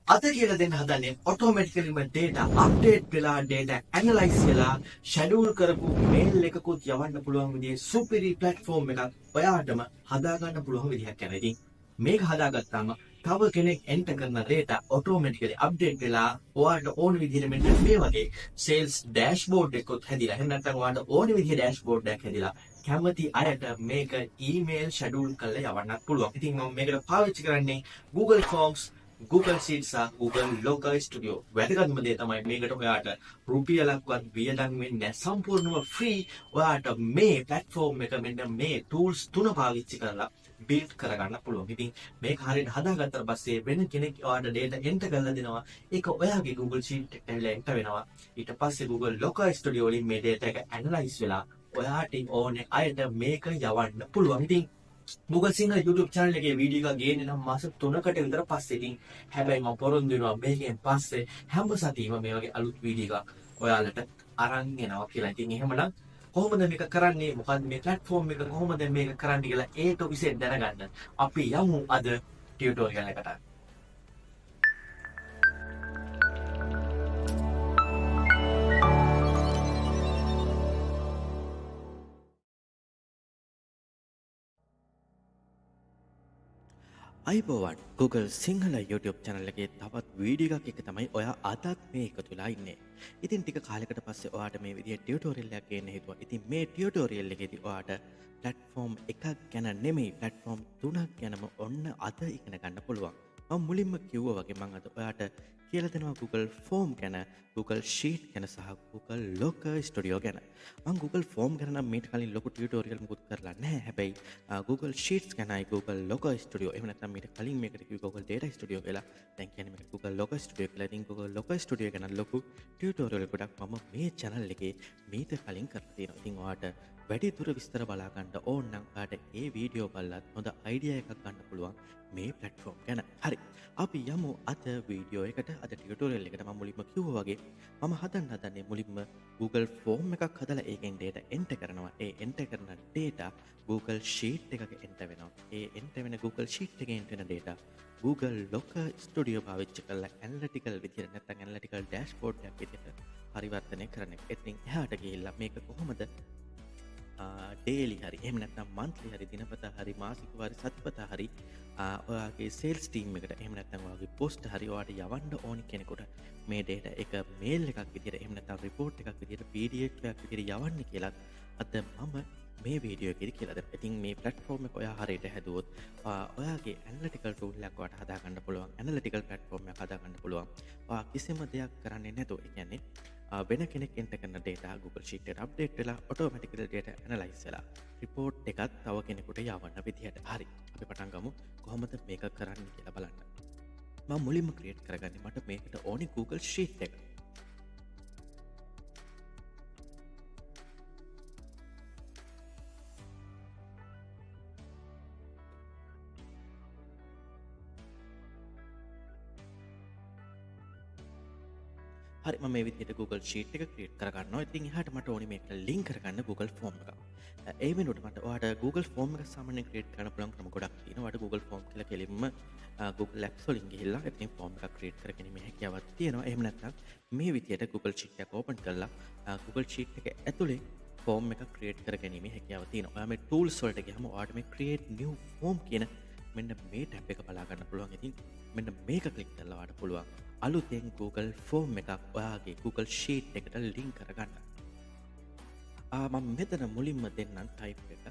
අද කියලා දෙන්න හදන්නේ ඔටෝමැටිකලිම data update වෙලා data analyze වෙලා schedule කරපු mail එකකුත් යවන්න පුළුවන් විදිහේ සුපිරි platform එකක් ඔයාටම හදා ගන්න පුළුවන් විදිහක් යනවා. ඉතින් මේක හදාගත්තාම තව කෙනෙක් enter කරන data automatically update වෙලා ඔයාට ඕන විදිහට මෙන්න මේ වගේ sales dashboard එකකුත් හැදිලා එහෙම නැත්නම් ඔයාට ඕන විදිහේ dashboard එකක් හැදිලා කැමති අයට මේක email schedule කරලා යවන්නත් පුළුවන්. ඉතින් මම මේකට පාවිච්චි කරන්නේ Google Forms Google Sheets සහ Google Local Studio. වැදගත්ම දේ තමයි මේකට ඔයාට රුපියලක්වත් වියදම් වෙන්නේ නැහැ. සම්පූර්ණව ෆ්‍රී. ඔයාට මේ platform එක මෙන්න මේ tools තුන පාවිච්චි කරලා build කරගන්න පුළුවන්. ඉතින් මේක හරියට හදාගත්තට පස්සේ වෙන කෙනෙක් ඔයාට data enter කරලා දෙනවා. ඒක ඔයාගේ Google Sheet එකට ඇවිල්ලා enter වෙනවා. ඊට පස්සේ Google Local Studio වලින් මේ data එක analyze වෙලා ඔයාට ඕනේ අයට මේක යවන්න පුළුවන්. ඉතින් Google සිංහල YouTube channel එකේ වීඩියෝ එකක් ගේන්නේ නම් මාස 3කට විතර පස්සේ. ඉතින් හැබැයි මම පොරොන්දු වෙනවා මේකෙන් පස්සේ හැම සතියෙම මේ වගේ අලුත් වීඩියෝ එකක් ඔයාලට අරන් එනවා කියලා. ඉතින් එහෙමනම් කොහොමද මේක කරන්නේ? මොකද්ද මේ platform එක කොහොමද මේක කරන්නේ කියලා A to Z දැනගන්න අපි යමු අද ටියුටෝරියල් එකට. අයිබෝවන් Google සිංහල YouTube channel එකේ තවත් වීඩියෝ එකක් එක තමයි ඔයා අදත් මේ එකතු වෙලා ඉන්නේ. ඉතින් ටික කාලයකට පස්සේ ඔයාට මේ විදිහේ ටියුටෝරියල් එකක් ගේන්න හිතුවා. ඉතින් මේ ටියුටෝරියල් එකේදී ඔයාට platform එකක් ගැන නෙමෙයි platform තුනක් ගැනම ඔන්න අද ඉගෙන ගන්න පුළුවන්. මම මුලින්ම කිව්වා වගේ මම අද ඔයාට කියලා දෙනවා Google Form ගැන, Google Sheet ගැන සහ Google Local Studio ගැන. මම Google Form ගැන නම් මීට කලින් ලොකු ටියුටෝරියල් මුකුත් කරලා නැහැ. හැබැයි Google Sheets ගැනයි Google Local Studio එහෙම නැත්නම් මීට කලින් මේකට කිව්ව Google Data Studio කියලා. දැන් කියන්නේ මේක Google Local Studio කියලා. ඉතින් Google Local Studio ගැන ලොකු ටියුටෝරියල් ගොඩක් මම මේ channel එකේ මීට කලින් කරලා තියෙනවා. ඉතින් ඔයාට වැඩිදුර විස්තර බලා ගන්න ඕන නම් ඔයාට මේ වීඩියෝ බලලත් හොඳ අයිඩියා එකක් ගන්න පුළුවන් මේ platform ගැන. හරි. අපි යමු අද වීඩියෝ එකට. අද ටියුටෝරියල් එකට මම මුලින්ම කිව්වා වගේ මම හදන්නේ මුලින්ම Google Form එකක් හදලා ඒකෙන් data enter කරනවා. ඒ enter කරන data Google Sheet එකක enter වෙනවා. ඒ enter වෙන Google Sheet එකේ enter වෙන data Google Local Studio පාවිච්චි කරලා analytical විදිහට නැත්නම් analytical dashboard එකක් විදිහට පරිවර්තනය කරන එක. ඉතින් එහාට ගිහිල්ලා මේක කොහොමද ඩේලි හරි එහෙම නැත්නම් මන්ත්ලි හරි දිනපතා හරි මාසිකව හරි සතිපතා හරි ඔයාගේ සේල්ස් ටීම් එකට එහෙම නැත්නම් ඔයාගේ පෝස්ට් හරි ඔයාට යවන්න ඕනි කෙනෙකුට මේ data එක මේල් එකක් විදිහට එහෙම නැත්නම් රිපෝට් එකක් විදිහට PDF එකක් විදිහට යවන්න කියලා අද මම මේ වීඩියෝ එකේදී කියලා දෙන්න. ඉතින් මේ platform එක ඔයා හරියට හැදුවොත් ඔයාගේ analytical tool එකක් ඔයාට හදා ගන්න පුළුවන්. analytical platform එකක් හදා ගන්න පුළුවන්. ඔයා කිසිම දෙයක් කරන්නේ නැතුව ඒ කියන්නේ වෙන කෙනෙක් enter කරන data Google Sheet එකට update වෙලා automatically data analyze වෙලා report එකක් තව කෙනෙකුට යවන්න විදිහට. හරි. අපි පටන් ගමු කොහොමද මේක කරන්න කියලා බලන්න. මම මුලින්ම create කරගන්නේ මට මේකට ඕනි Google Sheet එක. හරි මම මේ විදිහට Google Sheet එක create කරගන්නවා. ඉතින් එහාට මට ඕනේ මේකට link කරගන්න Google Form එකක්. ඒ වෙනුවට මට ඔයාට Google Form එක සාමාන්‍යයෙන් create කරන්න පුළුවන් ක්‍රම ගොඩක් තියෙනවා. ඔයාට Google Form කියලා කෙලින්ම Google Apps වලින් ගිහිල්ලා ඉතින් form එකක් create කරගැනීමේ හැකියාවක් තියෙනවා. එහෙම නැත්නම් මේ විදිහට Google Sheet එක open කරලා Google Sheet එක ඇතුලේ form එකක් create කරගැනීමේ හැකියාවක් තියෙනවා. ඔයා මේ tools වලට ගියාම ඔයාට මේ create new form කියන මෙන්න මේ ටැබ් එක බලා ගන්න පුළුවන්. ඉතින් මෙන්න මේක ක්ලික් කරලා ඔයාට පුළුවන් අලුතෙන් Google Form එකක් ඔයාගේ Google Sheet එකට link කරගන්න. මම මෙතන මුලින්ම දෙන්නම් type එක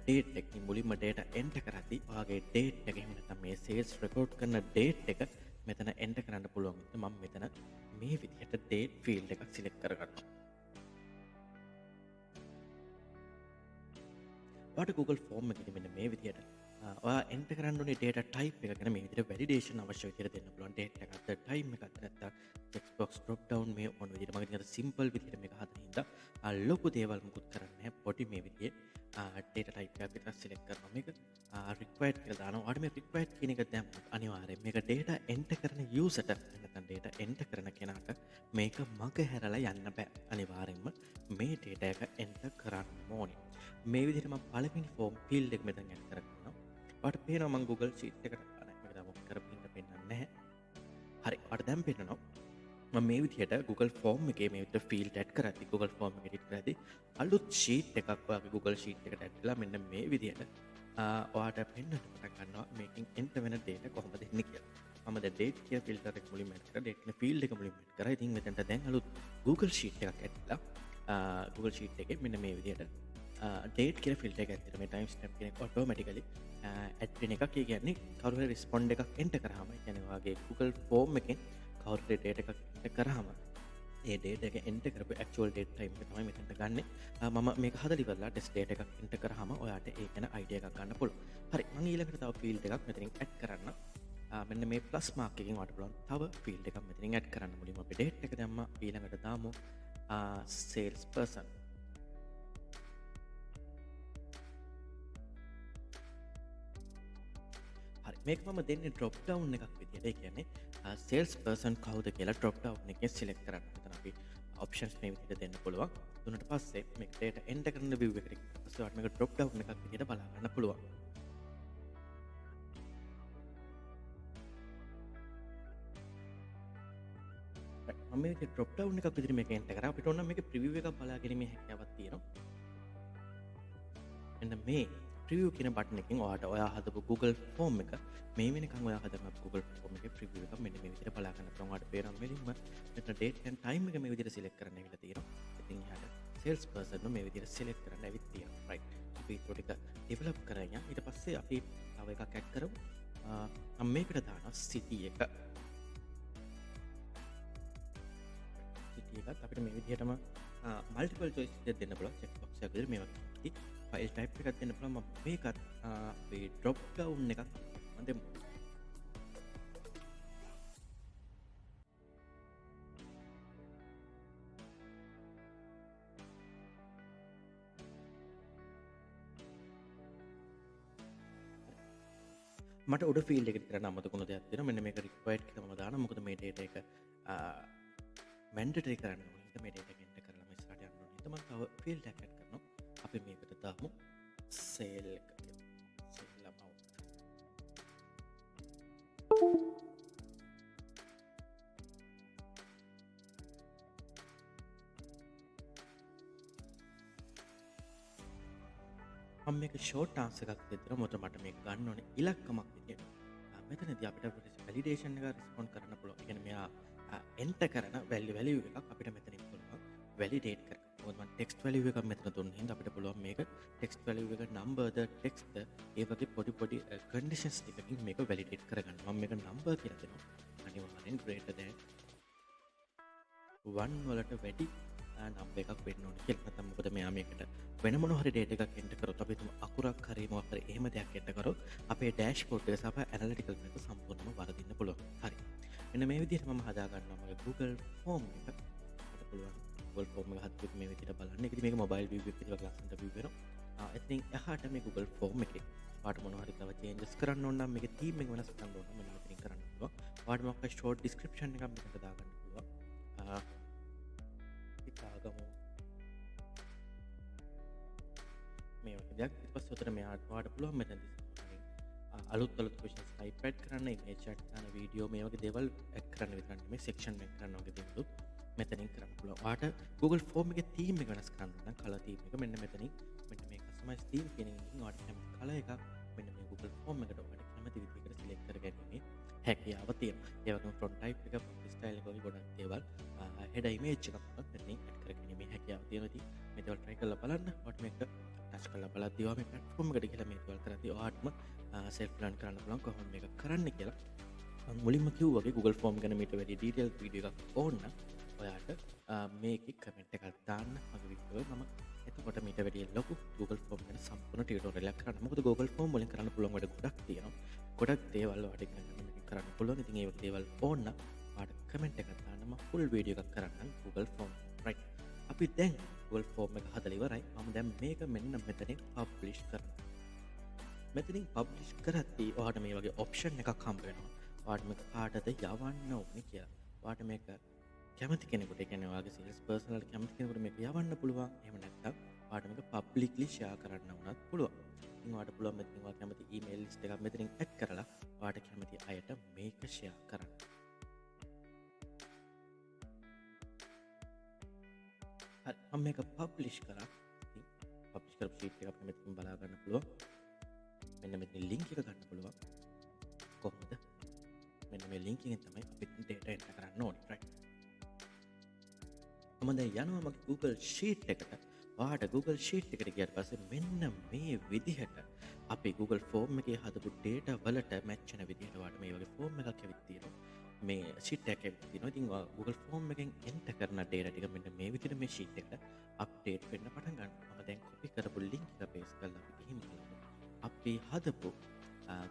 date එක. මුලින්ම data enter කරද්දී ඔයාගේ date එක එහෙම නැත්නම් මේ sales record කරන date එක මෙතන enter කරන්න පුළුවන්. මම මෙතන මේ විදිහට date field එකක් select කරගන්නවා. ඔයාට Google Form එකේ මෙන්න මේ විදිහට ඔයා enter කරන්න ඕනේ data type එක ගැන මේ විදිහට validation අවශ්‍ය විදිහට දෙන්න පුළුවන්. date එකක්ද time එකක්ද නැත්නම් checkbox drop down මේ ඕන විදිහට මම ඉතින් අර simple විදිහට මේක හදන හින්දා ලොකු දේවල් මුකුත් කරන්නේ නැහැ. පොඩි මේ විදිහේ data type එකක් විතර select කරනවා. මේක required කියලා දානවා. ඔයාට මේ required කියන එක දැම්මොත් අනිවාර්යයෙන් මේක data enter කරන user ට නැත්නම් data enter කරන කෙනාට මේක මග හැරලා යන්න බෑ. අනිවාර්යයෙන්ම මේ data එක enter කරන්න ඕනේ. මේ විදිහට මම පළවෙනි form field එක මෙතන add කරගන්නවා. ඔයාට පේනවා මම Google Sheet එකට මේක දාමු කරපින්න පෙන්නන්නේ නැහැ. හරි අට දැම් පෙන්න්නනවා මේ විදිහට Google ෆෝර්ම් එකේ මේ විදිහට ෆීල්ඩ් ඇඩ් කරද්දි Google ෆෝර්ම් එක එඩිට් කරද්දි අලුත් ෂීට් එකක් ඔයාගේ Google ෂීට් එකට ඇඩ් කරලා මෙන්න මේ විදිහට ඔයාට පෙන්වන්න පටන් ගන්නවා මේකෙන් එන්ටර් වෙන data කොහොමද එන්නේ කියලා. මම දැන් date කියන ෆිල්ටර් එක මුලින්ම ඇඩ් කරා date කියන ෆීල්ඩ් එක මුලින්ම ඇඩ් කරා. ඉතින් මෙතනට දැන් අලුත් Google ෂීට් එකක් ඇඩ් කරලා Google ෂීට් එකේ මෙන්න මේ විදිහට date කියන ෆිල්ටර් එක ඇතුළේ මේ time stamp කියන එක automatically ඇඩ් වෙන එකක්. ඒ කියන්නේ කවුරු හරි respond එකක් එන්ටර් කරාම ඒ කියන්නේ ඔයාගේ Google ෆෝම් එකෙන් කවුරු හරි data එකක් එන්ටර් කරාම ඒ data එක එන්ටර් කරපු actual date time එක තමයි මෙතනට ගන්නෙ. මම මේක හදලා ඉවරලා test data එකක් එන්ටර් කරාම ඔයාට ඒ ගැන idea එකක් ගන්න පුළුවන්. හරි මම ඊළඟට තව field එකක් මෙතනින් add කරන්න. මෙන්න මේ plus mark එකෙන් ඔයාලට පුළුවන් තව field එකක් මෙතනින් add කරන්න. මුලින්ම අපි date එක දැම්මා. ඊළඟට දාමු sales person. හරි මේක මම දෙන්නේ drop down එකක් විදියට. ඒ කියන්නේ sales person කවුද කියලා drop down එකෙන් select කරන්න. මෙතන අපි options මේ විදිහට දෙන්න පුළුවන්. දුන්නට පස්සේ මේක data enter කරන view එකට ගිහින් පස්සේ ඔයාලට මේක drop down එකක් විදිහට බලා ගන්න පුළුවන්. මම මේක drop down එකක් විදිහට මේක enter කරා. අපිට ඕන නම් මේක preview එකක් බලා ගැනීමේ හැකියාවක් තියෙනවා. මෙන්න මේ preview කියන බටන් එකෙන් ඔයා හදපු Google ෆෝම් එක මේ වෙනකන් ඔයා හදපු Google ෆෝම් එකේ preview එක මෙන්න මේ විදිහට බලා ගන්න පුළුවන්. ඔයාලට පේනවා මෙලින්ම මෙතන date and time එක මේ විදිහට select කරන්න ඇවිල්ලා තියෙනවා. ඉතින් එහාට sales person මේ විදිහට select කරන්න ඇවිත් තියෙනවා. right. අපි ඒක ටික develop කරගෙන ඊට පස්සේ අපි තව එකක් add කරමු. මම මේකට දානවා city එක. city එකත් අපිට මේ විදිහටම multiple choice එකක් දෙන්න පුළුවන්. check box එකක් විදිහට මේ වගේ ෆයිල් ටයිප් එකක් දෙන්න පුළුවන්. මම මේකත් අපේ drop down එකක් මම දෙමු. මට උඩ ෆීල්ඩ් එකට කරන්න අමතකුණු දෙයක් තියෙනවා. මෙන්න මේක required කියලා මම දානවා. මොකද මේ data එක mandatory කරන්න ඕනේ. මේ data එක enter කරලා මම ඉස්සරහට යන්න ඕනේ. ඊට මම තව ෆීල්ඩ් එකක් add කරනවා. අපි මේකට දාමු sale එක. sale amount. මම මේක ෂෝට් ආන්සර් එකක් දෙන්න මොකද මට මේක ගන්න ඕනේ ඉලක්කමක් විදියට. මෙතනදී අපිට වැලිඩේෂන් එක රිස්පොන්ඩ් කරන්න පුළුවන්. ඒ කියන්නේ මෙයා එන්ටර් කරන value එකක් අපිට මෙතනින් පුළුවන් වැලිඩේට් කරන්න. මොකද මම ටෙක්ස්ට් වැලියු එකක් මෙතන දුන්න හින්දා අපිට පුළුවන් මේක ටෙක්ස්ට් වැලියු එක නම්බර්ද ටෙක්ස්ට්ද ඒ වගේ පොඩි කන්ඩිෂන්ස් ටිකකින් මේක වැලිඩේට් කරගන්න. මම මේක නම්බර් කියලා දෙනවා. අනිවාර්යෙන් greater than 1 වලට වැඩි නම්බර් එකක් වෙන්න ඕනේ කියලා. නැත්නම් මොකද මෙයා මේකට වෙන මොන හරි data එකක් එන්ටර් කරොත් අපි තුමු අකුරක් හරි මොකක් හරි එහෙම දෙයක් එන්ටර් කරොත් අපේ dashboard එක සහ analytical එක සම්පූර්ණයෙන්ම වරදින්න පුළුවන්. හරි. මෙන්න මේ විදිහට මම හදා ගන්නවා මගේ Google form එක. මට පුළුවන් Google form එක හදපු මේ විදිහට බලන්න. ඉතින් මේක mobile view එකක් විදිහට ලස්සනට view වෙනවා. ඉතින් එහාට මේ Google form එකේ ඔයාලට මොනවා හරි තව changes කරන්න ඕන නම් මේකේ theme එක වෙනස් කරන්න ඕන නම් මෙන්න මෙතනින් කරන්න පුළුවන්. ඔයාලට මොකක් හරි short description එකක් මෙතනට දාගන්න පුළුවන්. ඉතාලගමු මේ වගේ දෙයක්. ඊට පස්සේ උතර මෙයාට ඔයාලට පුළුවන් මෙතනදී අලුත් questions type add කරන්න, image add කරන්න, video මේ වගේ දේවල් add කරන්න විතරක් නෙමෙයි section එක කරන්න වගේ දේවල් මෙතනින් කරන්න පුළුවන්. ඔයාලට Google form එකේ theme එක වෙනස් කරන්න නම් color theme එක මෙන්න මෙතනින් මෙන්න මේ customize theme කියන එකකින් ඔයාලට කැමති color එකක් මෙන්න මේ Google form එකට ඔයාලට කැමති විදිහකට select කරගැනීමේ හැකියාව තියෙනවා. ඒ වගේම front type එක, front style එක වගේ ගොඩක් දේවල් header image එකක් උනත් මෙතනින් add කරගැනීමේ හැකියාව තියෙනවා. ඉතින් මේ දේවල් try කරලා බලන්න. ඔයාලට මේක touch කරලා බලද්දී ඔයා මේ platform එකට ගිහලා මේ දේවල් කරද්දී ඔයාටම self learn කරන්න පුළුවන් කොහොමද මේක කරන්න කියලා. මම මුලින්ම කිව්වා වගේ Google form ගැන මීට වැඩි detail වීඩියෝ එකක් ඕන නම් ඔයාට මේකේ කමෙන්ට් එකක් දාන්න මගේ වීඩියෝ එක. මම එතකොට මීට වැඩි ලොකු Google form ගැන සම්පූර්ණ ටියුටෝරියල් එකක් කරන්න. මොකද Google form වලින් කරන්න පුළුවන් වැඩ ගොඩක් තියෙනවා. ගොඩක් දේවල් ඔයාලට ඉගෙන ගන්න කරන්න පුළුවන්. ඉතින් ඒ වගේ දේවල් ඕන නම් ඔයාට කමෙන්ට් එකක් දාන්න. මම full වීඩියෝ එකක් කරන්නම් Google form. right. අපි දැන් Google form එක හදලා ඉවරයි. මම දැන් මේක මෙන්න මෙතනින් publish කරනවා. මෙතනින් publish කරද්දී ඔයාලට මේ වගේ option එකක් හම්බ වෙනවා. ඔයාලට මේක කාටද යවන්න ඕනේ කියලා. ඔයාලට මේක කැමති කෙනෙකුට, ඒ කියන්නේ ඔයාගේ sales person වලට කැමති කෙනෙකුට මේක යවන්න පුළුවන්. එහෙම නැත්නම් ඔයාලට මේක publicly share කරන්න වුණත් පුළුවන්. ඉතින් ඔයාලට පුළුවන් මෙතනින් ඔයා කැමති email list එකක් මෙතනින් add කරලා ඔයාලට කැමති අයට මේක share කරන්න. හරි මම මේක පබ්ලිෂ් කරා. ඉතින් පබ්ලිෂ් කරපු ෂීට් එක අපිට මෙතන බලා ගන්න පුළුවන්. මෙන්න මෙතන ලින්ක් එක ගන්න පුළුවන්. කොහොමද? මෙන්න මේ ලින්ක් එකෙන් තමයි අපිට data enter කරන්න ඕනේ. right. මම දැන් යනවා මගේ Google Sheet එකට. ඔයාට Google Sheet එකට ගියාට පස්සේ මෙන්න මේ විදිහට අපි Google Form එකේ හදපු data වලට match වෙන විදිහට ඔයාට මේ වගේ form එකක් ඇවිත් තියෙනවා. මේ sheet එකක් ඇවිත් තියෙනවා. ඉතින් ඔයා Google Form එකෙන් enter කරන data ටික මෙන්න මේ විදිහට මේ sheet එකට update වෙන්න පටන් ගන්නවා. මම දැන් copy කරපු link එක paste කරලා අපි ගිහින් බලමු. අපි හදපු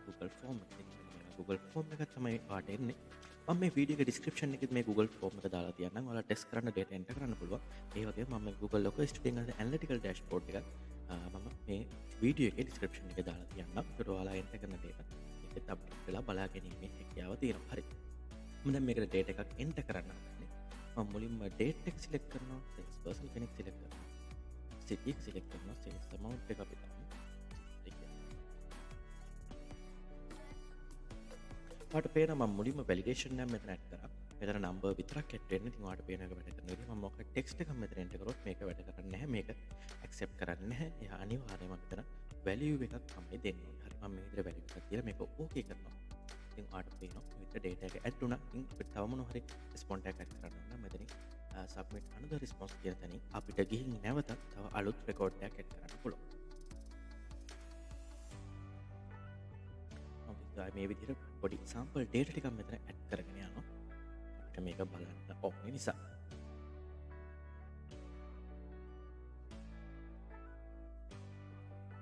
Google Form එකකින් Google Form එකක් තමයි ඔයාට එන්නේ. මම මේ වීඩියෝ එකේ description එකේ මේ Google Form එක දාලා තියන්නම්. ඔයාලා test කරන්න data enter කරන්න පුළුවන්. ඒ වගේම මම මේ Google Local Studio එකේ analytical dashboard එක මම මේ වීඩියෝ එකේ description එකේ දාලා තියන්නම්. ඒකට ඔයාලා enter කරන data ඒකත් අප්ඩේට් වෙලා බලා ගැනීමේ හැකියාව තියෙනවා. හරි. මම දැන් මේකට data එකක් enter කරන්න ඕනේ. මම මුලින්ම date එක select කරනවා. sales person කෙනෙක් select කරනවා. city එක select කරනවා. sales amount එක අපි දාමු. ඔයාට පේනවා මම මුලින්ම validation එක මෙතන add කරා. මෙතන number විතරක් add වෙන්න. ඉතින් ඔයාට පේන එක වැඩ කරන විදිහ මම මොකක් text එකක් මෙතන enter කරොත් මේක වැඩ කරන්නේ නැහැ. මේක accept කරන්නේ නැහැ. එයා අනිවාර්යයෙන්ම මෙතන value එකක් තමයි දෙන්න ඕනේ. හරි මම මේ විදිහට value එකක් දීලා මේක okay කරනවා. ඉතින් ඔයාට පේනවා මේ විදිහට data එක add වුණා. ඉතින් අපිට තව මොනවා හරි response එකක් add කරන්න නම් මෙතනින් submit another response කියන තැනින් අපිට ගිහින් නැවතත් තව අලුත් record එකක් add කරන්න පුළුවන්. මේ විදිහට පොඩි sample data ටිකක් මෙතන add කරගෙන යනවා. අපිට මේක බලන්න ඕනේ නිසා.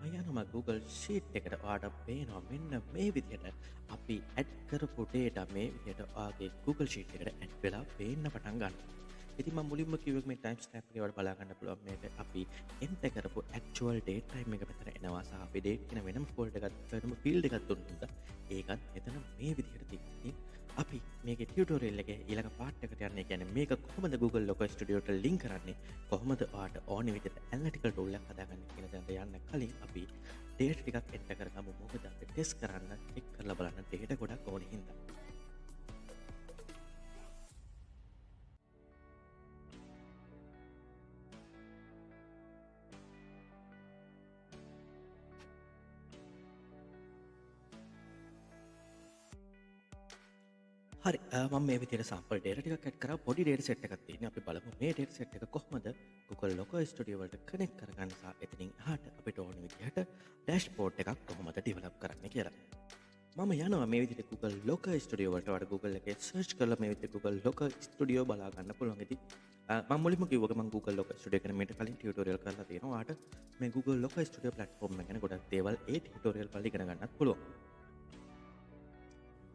මම යනවා Google Sheet එකට. ඔයාට පේනවා මෙන්න මේ විදිහට අපි add කරපු data මේ විදිහට ඔයාගේ Google Sheet එකට add වෙලා පේන්න පටන් ගන්නවා. ඉතින් මම මුලින්ම කිව්වේ මේ time stamp එක වල බලා ගන්න පුළුවන් මේක අපි enter කරපු actual date time එක මෙතන එනවා සහ අපි date කියන වෙනම folder එකක් වෙනම field එකක් දුන්නා. ඒකත් මෙතන මේ විදිහට තියෙනවා. අපි මේකේ tutorial එකේ ඊළඟ part එකට යන්නේ. කියන්නේ මේක කොහොමද Google Local Studio එකට link කරන්නේ, කොහොමද ඔයාට ඕනේ විදිහට analytical tool එකක් හදාගන්නේ කියන දේ යන්න කලින් අපි data ටිකක් enter කරගමු. මොකද අපි test කරන්න check කරලා බලන්න data ගොඩක් ඕනේ හින්දා. හරි මම මේ විදිහට sample data ටිකක් add කරා. පොඩි data set එකක් තියෙනවා. අපි බලමු මේ data set එක කොහොමද Google Local Studio වලට connect කරගන්න සහ එතනින් එහාට අපිට ඕන විදිහට dashboard එකක් කොහොමද develop කරන්න කියලා. මම යනවා මේ විදිහට Google Local Studio වලට. ඔයාලා Google එකේ search කරලා මේ විදිහට Google Local Studio බලා ගන්න පුළුවන්. ඉතින් මම මුලින්ම කිව්වා මම Google Local Studio ගැන මීට කලින් tutorial කරලා තියෙනවා. ඔයාට මේ Google Local Studio platform එක ගැන ගොඩක් දේවල් ඒ tutorial වල ඉගෙන ගන්නත් පුළුවන්.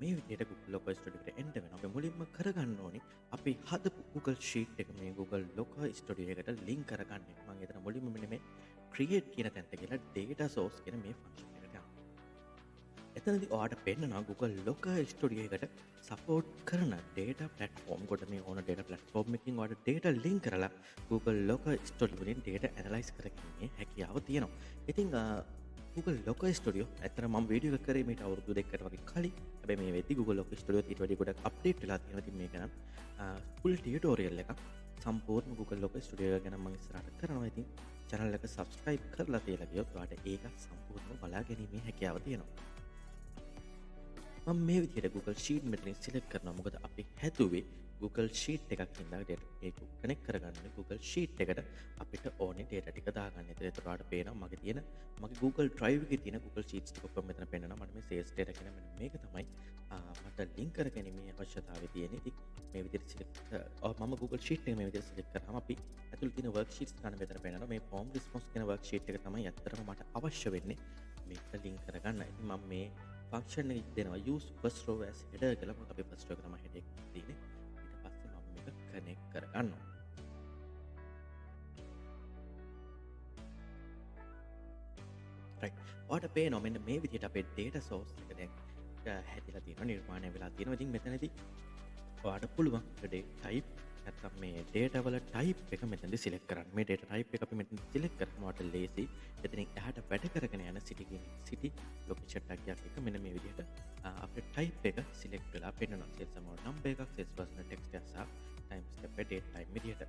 මේ විදිහට Google Local Studio එකට එන්න වෙනවා. අපි මුලින්ම කරගන්න ඕනේ අපි හදපු Google Sheet එක මේ Google Local Studio එකට link කරගන්න. මම එතන මුලින්ම මෙන්න මේ create කියන තැනට ගිහලා data source කියන මේ function එකට යනවා. එතනදී ඔයාලට පෙන්නනවා Google Local Studio එකට support කරන data platform කොට මේ ඕන data platform එකකින් ඔයාලට data link කරලා Google Local Studio වලින් data analyze කරගන්නේ හැකියාව තියෙනවා. ඉතින් Google Local Studio ඇත්තට මම වීඩියෝ එකක් කරේ මේට අවුරුදු දෙකකට වගේ කලින්. හැබැයි මේ වෙද්දි Google Local Studio ඊට වඩා ගොඩක් අප්ඩේට් වෙලා තියෙනවා. ඉතින් මේක නම් full tutorial එකක් සම්පූර්ණ Google Local Studio එක ගැන මම ඉස්සරහට කරනවා. ඉතින් channel එක subscribe කරලා තියලා ගියොත් ඔයාලට ඒක සම්පූර්ණව බලා ගැනීමේ හැකියාව තියෙනවා. මම මේ විදිහට Google Sheet මෙතනින් select කරනවා. මොකද අපි හැදුවේ Google Sheet එකක් හින්දා data ඒක connect කරගන්න Google Sheet එකට අපිට ඕනේ data ටික දාගන්න. ඒතර ඔයාලට පේනවා මගේ Google Drive එකේ තියෙන Google Sheets ටික ඔක්කොම මෙතන පෙන්නනවා. මට මේ sales data කියන මෙන්න මේක තමයි මට link කරගැනීමේ අවශ්‍යතාවය තියෙන්නේ. ඉතින් මේ විදිහට select මම Google Sheet එක මේ විදිහට select කරාම අපි ඇතුළේ තියෙන worksheets ගන්න මෙතන පෙන්නනවා. මේ form response කියන worksheet එක තමයි ඇත්තටම මට අවශ්‍ය වෙන්නේ මේකට link කරගන්න. ඉතින් මම මේ function එක දෙනවා use first row as header කියලා. මොකද අපි first row එක තමයි header එක තියෙන්නේ. connect කරගන්නවා. right ඔයාලට පේනවා මෙන්න මේ විදිහට අපේ data source එක දැන් හැදිලා තියෙනවා, නිර්මාණය වෙලා තියෙනවා. ඉතින් මෙතනදී ඔයාලට පුළුවන් data type නැත්නම් මේ data වල type එක මෙතනදී select කරන්න. මේ data type එක අපි මෙතනදී select කරාම ඔයාලට ලේසි එතනින් එහාට වැඩ කරගෙන යන city location tag එකක් එක මෙන්න මේ විදිහට අපේ type එක select වෙලා පෙන්නනවා. sales amount number එකක්, sales person text එකක් සහ time step date time විදිහට.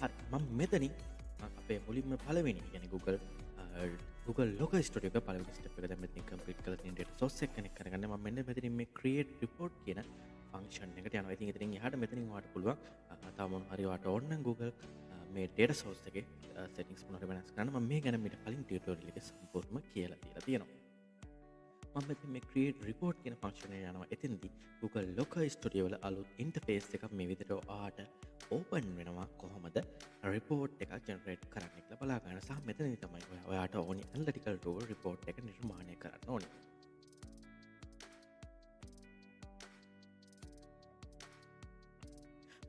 හරි මම මෙතනින් අපේ මුලින්ම පළවෙනි يعني Google ලොක ස්ටුඩියෝ එක පළවෙනි ස්ටෙප් එක දැන් මෙතනින් කම්ප්ලීට් කරලා තියෙන data source එක කනෙක්ට් කරගන්න මම මෙන්න මෙතනින් මේ create report කියන ෆන්ක්ෂන් එකට යනවා. ඉතින් එතනින් එහාට මෙතනින් ඔයාලට පුළුවන් තව මොන හරි ඔයාලට ඕන නම් Google මේ data source එකේ settings මොනවද වෙනස් කරන්න මම මේ ගැන මීට කලින් ටියුටෝරියල් එකේ සම්පූර්ණම කියලා තියලා තියෙනවා. මම මෙතන මේ create report කියන ෆන්ක්ෂන් එක යනවා. එතනදී Google Local Studio වල අලුත් ඉන්ටර්ෆේස් එකක් මේ විදිහට ඔයාලට ඕපන් වෙනවා කොහොමද report එකක් generate කරන්න කියලා බලා ගන්න. සහ මෙතනදී තමයි ඔයාලට ඕනි analytical tool report එක නිර්මාණය කරන්න ඕනේ.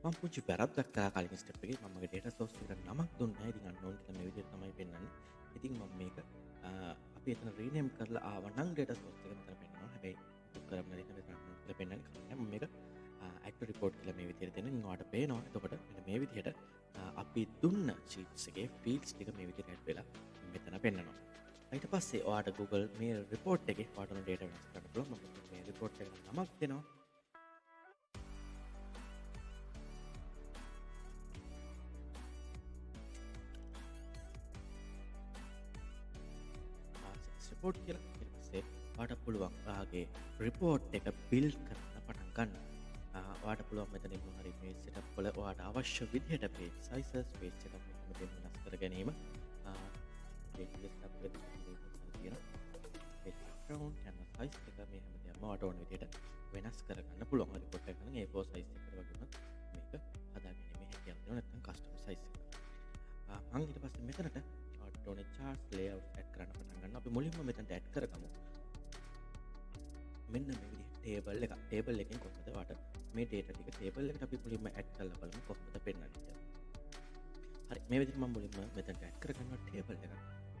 මම පුංචි වැරද්දක් කළා කලින් ස්ටෙප් එකේ. මම මගේ data source එකට නමක් දුන්නේ නැහැ. ඉතින් unknown කියලා මේ විදිහට තමයි පෙන්නන්නේ. ඉතින් මම මේක අපි එතන rename කරලා ආව නම් data source එක මෙතන පෙන්නනවා. හැබැයි දුක් කරන්න දෙන්න මෙතන කියලා පෙන්නන්නේ කලින් මම මේක active report කියලා මේ විදිහට දෙන්න. ඉතින් ඔයාලට පේනවා. එතකොට මෙන්න මේ විදිහට අපි දුන්න sheets එකේ fields ටික මේ විදිහට add වෙලා මෙතන පෙන්නනවා. ඊට පස්සේ ඔයාලට Google මේ report එකේ ඔයාලට ඕන data වෙනස් කරන්න පුළුවන්. මම මේ report එකට නමක් දෙනවා. report කියලා ඊට පස්සේ ඔයාලට පුළුවන් ඔයාගේ report එක build කරන්න පටන් ගන්න. ඔයාලට පුළුවන් මෙතනින් මොන හරි මේ setup වල ඔයාලට අවශ්‍ය විදිහට page sizes page setup එක මෙතන වෙනස් කර ගැනීම page setup එක තියෙනවා page background camera size එක මේ හැමදේම ඔයාලට ඕන විදිහට වෙනස් කරගන්න පුළුවන්. report එක නම් A4 size එකකට වගේ වුණත් මේක හදාගැනීමේ හැකියාව තියෙනවා නැත්නම් custom size එක. මම ඊට පස්සේ මෙතනට ඕනේ charts layout add කරන්න පටන් ගන්න. අපි මුලින්ම මෙතනට add කරගමු. මෙන්න මේ විදිහට table එකෙන් කොහොමද ඔයාලට මේ data ටික table එකට අපි මුලින්ම add කරලා බලමු කොහොමද පෙන්වන්නේ කියලා. හරි මේ විදිහට මම මුලින්ම මෙතනට add කරගන්නවා table එක.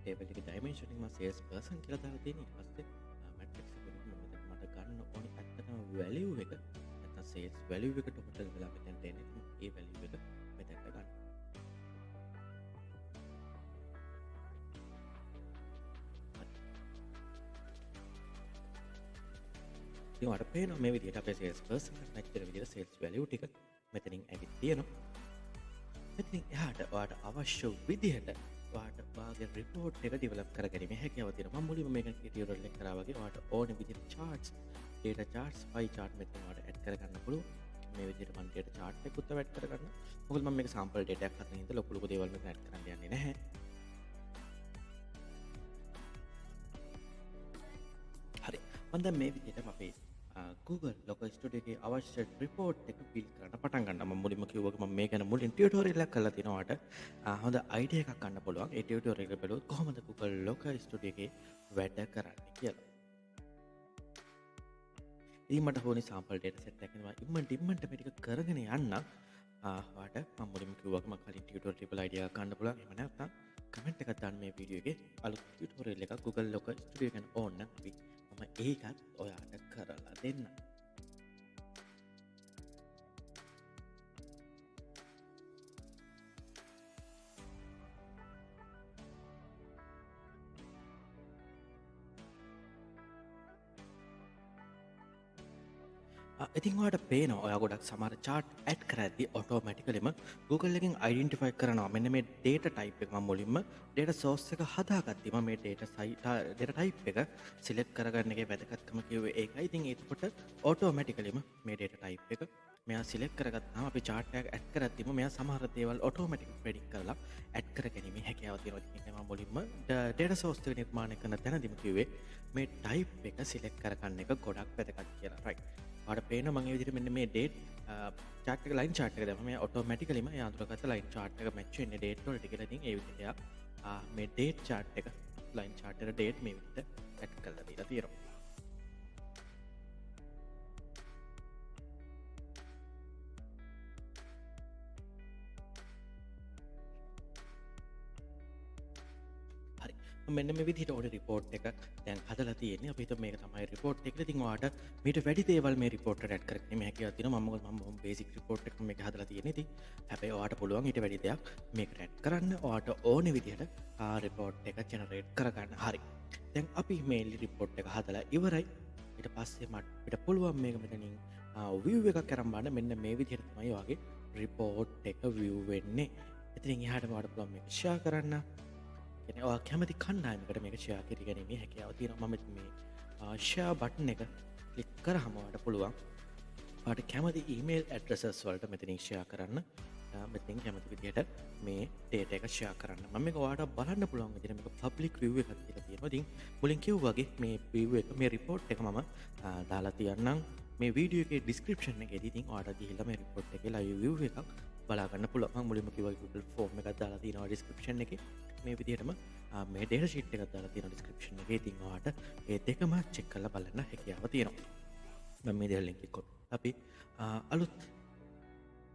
table එකේ dimension එක මම sales person කියලා දාලා තියෙනවා. ඊට පස්සේ matrix එක මම මෙතන මට ගන්න ඕනේ ඇත්තටම value එක නැත්නම් sales value එක total වෙලා මෙතනට එන්නේ. ඒ value එක මෙතනට ගන්න. ඔයාලට පේනවා මේ විදිහට අපේ sales person එකට match වෙන විදිහට sales value ටික මෙතනින් ඇවිත් තියෙනවා. මෙතනින් එහාට ඔයාලට අවශ්‍ය විදිහට ඔයාලට ඔයාගේ report එක develop කරගැනීමේ හැකියාව තියෙනවා. මම මුලින්ම මේක tutorial එක කරා වගේ ඔයාලට ඕන විදිහට charts data charts pie chart මෙතන ඔයාලට add කරගන්න පුළුවන්. මේ විදිහට මම data chart එකකුත් add කරගන්න. මොකද මම මේක sample data එකක් හදන හින්දා ලොකු දේවල් මෙතන add කරන්න යන්නේ නැහැ. හරි. මම දැන් මේ විදිහටම අපේ Google Local Studio එකේ අවශ්‍ය report එක build කරන්න පටන් ගන්නවා. මම මුලින්ම කිව්වා මම මේ ගැන මුලින් tutorial එකක් කරලා තිනවා ඔයාලට හොඳ idea එකක් ගන්න පුළුවන්. ඒ tutorial එක බලුවොත් කොහොමද Google Local Studio එකේ වැඩ කරන්නේ කියලා. ඉතින් මට ඕනේ sample data set එකක් නෙවෙයි ඉම්මන්ට මේ ටික කරගෙන යන්න ඔයාලට මම මුලින්ම කිව්වා මම කලින් tutorial වල idea එකක් ගන්න පුළුවන්. එහෙම නැත්නම් comment එකක් දාන්න මේ වීඩියෝ එකේ අලුත් tutorial එකක් Google Local Studio ගැන ඕන නම් අපි මම ඒකත් ඔයාලට කරලා දෙන්න. ඉතින් ඔයාලට පේනවා ඔයා ගොඩක් සමහර chart add කරද්දී automaticallyම Google එකෙන් identify කරනවා මෙන්න මේ data type එක. මම මුලින්ම data source එක හදාගත්තා. මම මේ data type එක select කරගන්න එකේ වැදගත්කම කිව්වේ ඒකයි. ඉතින් ඒකට automaticallyම මේ data type එක මෙයා select කරගත්තාම අපි chart එකක් add කරද්දීම මෙයා සමහර දේවල් automatic predict කරලා add කරගැනීමේ හැකියාව තියෙනවා. ඉතින් මම මුලින්ම data source එක නිර්මාණය කරන තැනදීම කිව්වේ මේ type එක select කරගන්න එක ගොඩක් වැදගත් කියලා. right. ඔයාලට පේනවා මම මේ විදිහට මෙන්න මේ date chart එක line chart එක දැම්මම එයා automaticallyම එයා අඳුරගත්ත line chart එක match වෙන්නේ date වලට කියලා. ඉතින් ඒ විදිහට එයා මේ date chart එක line chart එකට date මේ විදිහට add කරලා දීලා තියෙනවා. මෙන්න මේ විදිහට ඕනේ report එකක් දැන් හදලා තියෙන්නේ. අපි හිතමු මේක තමයි report එක. ඉතින් ඔයාලට මීට වැඩි දේවල් මේ report එකට add කරගෙන මේ හැකියාව තියෙනවා. මම basic report එකක් මේක හදලා තියෙන්නේ. ඉතින් හැබැයි ඔයාලට පුළුවන් ඊට වැඩි දෙයක් මේකට add කරන්න. ඔයාලට ඕනේ විදිහට report එක generate කරගන්න. හරි. දැන් අපි මේ report එක හදලා ඉවරයි. ඊට පස්සේ අපිට පුළුවන් මේක මෙතනින් view එකක් අරන් බලන්න. මෙන්න මේ විදිහට තමයි ඔයාගේ report එක view වෙන්නේ. ඉතින් එහාට වාට පුළුවන් මේක ෂෙයා කරන්න. කියන්නේ ඔයා කැමති කණ්ඩායමකට මේක ෂෙයා කර ගැනීමේ හැකියාව තියෙනවා. මම මේ ෂෙයා බටන් එක ක්ලික් කරාම ඔයාලට පුළුවන් ඔයාලට කැමති ඊමේල් ඇඩ්‍රසස් වලට මෙතනින් ෂෙයා කරන්න. මෙතනින් කැමති විදිහට මේ ඩේටා එක ෂෙයා කරන්න. මම මේක ඔයාලට බලන්න පුළුවන් විදිහට මේක පබ්ලික් විව් එකක් කියලා තියෙනවා. ඉතින් මුලින් කිව්වා වගේ මේ විව් එක මේ රිපෝට් එක මම දාලා තියන්නම් මේ වීඩියෝ එකේ ඩිස්ක්‍රිප්ෂන් එකේදී. ඉතින් ඔයාලට ගිහිල්ලා මේ රිපෝට් එකේ ලයිව් විව් එකක් බලා ගන්න පුළුවන්. මම මුලින්ම කිව්වා Google ෆෝම් එකක් දාලා තියෙනවා ඩිස්ක්‍රිප්ෂන් එකේ. මේ විදිහටම මේ ඩේටා ෂීට් එකක් දාලා තියෙනවා ඩිස්ක්‍රිප්ෂන් එකේ. ඉතින් ඔයාලට මේ දෙකම චෙක් කරලා බලන්න හැකියාව තියෙනවා. මම මේ දෙක ලින්ක් එක අපි අලුත්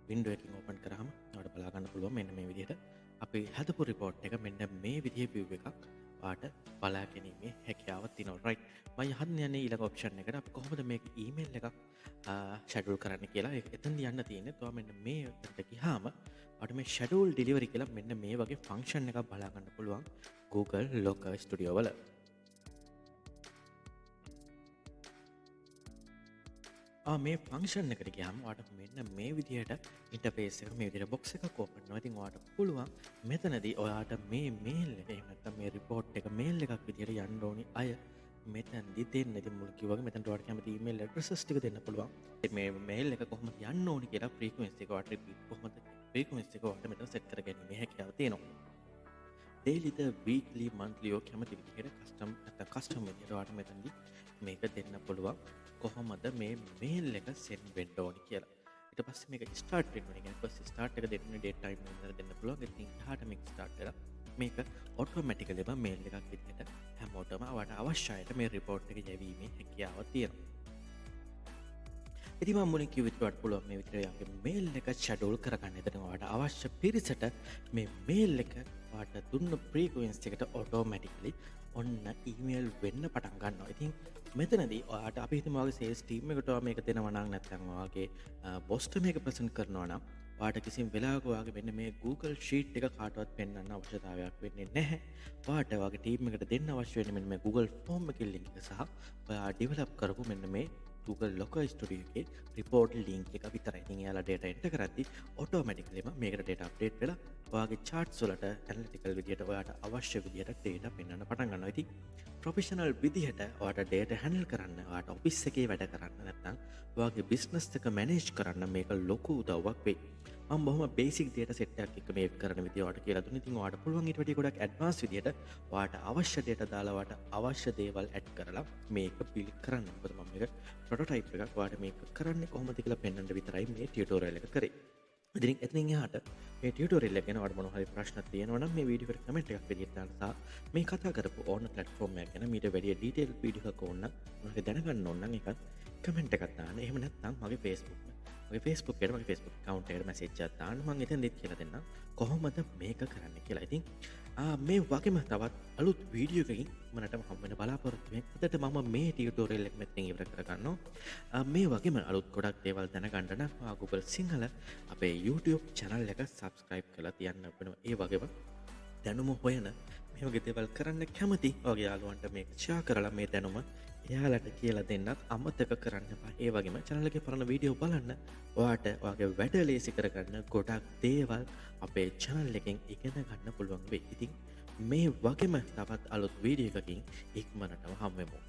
වින්ඩෝ එකකින් ඕපන් කරාම ඔයාලට බලා ගන්න පුළුවන් මෙන්න මේ විදිහට අපි හදපු රිපෝට් එක මෙන්න මේ විදිහේ view එකක් ඔයාලට බලා ගැනීමේ හැකියාවක් තියෙනවා. right මම යහන්න යන්නේ ඊළඟ ඔප්ෂන් එකට. අපි කොහොමද මේක ඊමේල් එකක් ෂෙඩියුල් කරන්න කියලා එතනදී යන්න තියෙන්නේ. ඔයා මෙන්න මේ එකට ගියාම ඔයාලට මේ ෂෙඩියුල් ඩෙලිවරි කියලා මෙන්න මේ වගේ ෆන්ක්ෂන් එකක් බලා ගන්න පුළුවන් Google Locker Studio වල. මේ ෆන්ක්ෂන් එකට ගියාම ඔයාලට මෙන්න මේ විදිහට ඉන්ටර්ෆේස් එක මේ විදිහට බොක්ස් එකක් ඕපන් වෙනවා. ඉතින් ඔයාලට පුළුවන් මෙතනදී ඔයාලට මේ මේල් එක එහෙම නැත්නම් මේ රිපෝට් එක මේල් එකක් විදිහට යන්න ඕනි අය මෙතනදී දෙන්න. ඉතින් මුල කිව්වා වගේ මෙතනට ඔයාලට කැමති ඊමේල් ඇඩ්‍රසස් ටික දෙන්න පුළුවන්. මේ මේල් එක කොහොමද යන්න ඕනි කියලා ෆ්‍රීකවෙන්සි එක ඔයාලට රිපීට් කොහොමද ෆ්‍රීකවෙන්සි එක ඔයාලට මෙතන සෙට් කරගැනීමේ හැකියාව තියෙනවා. ඩේලිද වීක්ලි මන්ත්ලි ඔය කැමති විදිහට කස්ටම් විදිහට ඔයාලට මෙතනදී මේක දෙන්න පුළුවන් කොහොමද මේ මේල් එක සෙන්ඩ් වෙන්න ඕනි කියලා. ඊට පස්සේ මේක ස්ටාර්ට් වෙන්න ඕනි. කියන්නේ ෆස්ට් ස්ටාර්ට් එක දෙන්න ඩේට් ටයිම් එකක් දෙන්න පුළුවන්. ඉතින් එහාට මේක ස්ටාර්ට් කරලා මේක ඔටෝමැටිකලිම මේල් එකක් විදිහට හැමෝටම ඔයාලට අවශ්‍ය අයට මේ රිපෝට් එක යැවීමේ හැකියාව තියෙනවා. ඉතින් මම මුලින් කිව්ව විදිහට පුළුවන් මේ විදිහට යාගේ මේල් එක ෂෙඩියුල් කරගන්න. එතන ඔයාලට අවශ්‍ය පිරිසට මේ මේල් එක ඔයාලට දුන්න ෆ්‍රීකවෙන්සි එකට ඔටෝමැටිකලි ඔන්න ඊමේල් වෙන්න පටන් ගන්නවා. ඉතින් මෙතනදී ඔයාලට අපි හිතමු ඔයාගේ සේල්ස් ටීම් එකට ඔයා මේක දෙනවා නම් නැත්නම් ඔයාගේ බොස්ට මේක ප්‍රසන්ට් කරනවා නම් ඔයාලට කිසිම වෙලාවක ඔයාගේ මෙන්න මේ Google Sheet එක කාටවත් පෙන්වන්න අවශ්‍යතාවයක් වෙන්නේ නැහැ. ඔයාලට ඔයාගේ ටීම් එකට දෙන්න අවශ්‍ය වෙන්නේ මෙන්න මේ Google Form එකේ link එක සහ ඔයා ඩෙවලොප් කරපු මෙන්න මේ Google Locker Studio එකේ report link එක විතරයි. ඉතින් එයාලා data enter කරද්දි automaticallyම මේකට data update වෙලා ඔයාගේ charts වලට analytical විදියට ඔයාට අවශ්‍ය විදියට data පෙන්වන්න පටන් ගන්නවා. ඉතින් professional විදියට ඔයාට data handle කරන්න, ඔයාට office එකේ වැඩ කරන්න නැත්නම් ඔයාගේ business එක manage කරන්න මේක ලොකු උදව්වක් වෙයි. මම බොහොම බේසික් data set එකක් එක්ක මේක කරන විදිය ඔයාලට කියලා දුන්නා. ඉතින් ඔයාලට පුළුවන් ඊට වැඩිය ගොඩක් ඇඩ්වාන්ස් විදියට ඔයාලට අවශ්‍ය data දාලා ඔයාලට අවශ්‍ය දේවල් ඇඩ් කරලා මේක පිළික් කරන්න. මොකද මම මේක ප්‍රොටෝටයිප් එකක් ඔයාලට මේක කරන්නේ කොහොමද කියලා පෙන්වන්න විතරයි මේ ටියුටෝරියල් එක කරේ. ඉතින් එතනින් එහාට මේ ටියුටෝරියල් එක ගැන ඔයාලට මොනවා හරි ප්‍රශ්න තියෙනවා නම් මේ වීඩියෝ එකට කමෙන්ට් එකක් විදියට දාන්න සහ මේ කතා කරපු ඕන ප්ලැට්ෆෝම් එකක් ගැන මීට වැඩිය ඩීටේල් වීඩියෝ එකක් ඕන නම් මොනවද දැනගන්න ඕන නම් ඒකත් කමෙන්ට් එකක් දාන්න. එහෙම නැත්නම් මගේ Facebook account එකට මැසේජ් එකක් දාන්න. මම එතනදිත් කියලා දෙන්නම් කොහොමද මේක කරන්න කියලා. ඉතින් මේ වගේම තවත් අලුත් වීඩියෝ එකකින් මනටම හම් වෙන බලාපොරොත්තු වෙන්න. අදට මම මේ ටියුටෝරියල් එක මෙතනින් ඉවර කරගන්නවා. මේ වගේම අලුත් ගොඩක් දේවල් දැනගන්න නම් Google සිංහල අපේ YouTube channel එක subscribe කරලා තියන්න වෙනවා. ඒ වගේම දැනුම හොයන මේ වගේ දේවල් කරන්න කැමති ඔයගේ යාළුවන්ට මේක share කරලා මේ දැනුම එයාලට කියලා දෙන්නත් අමතක කරන්න එපා. ඒ වගේම channel එකේ පරණ වීඩියෝ බලන්න ඔයාට ඔයාගේ වැඩ ලේසි කරගන්න ගොඩක් දේවල් අපේ channel එකෙන් ඉගෙන ගන්න පුළුවන් වෙයි. ඉතින් මේ වගේම තවත් අලුත් වීඩියෝ එකකින් ඉක්මනටම හම්බෙමු.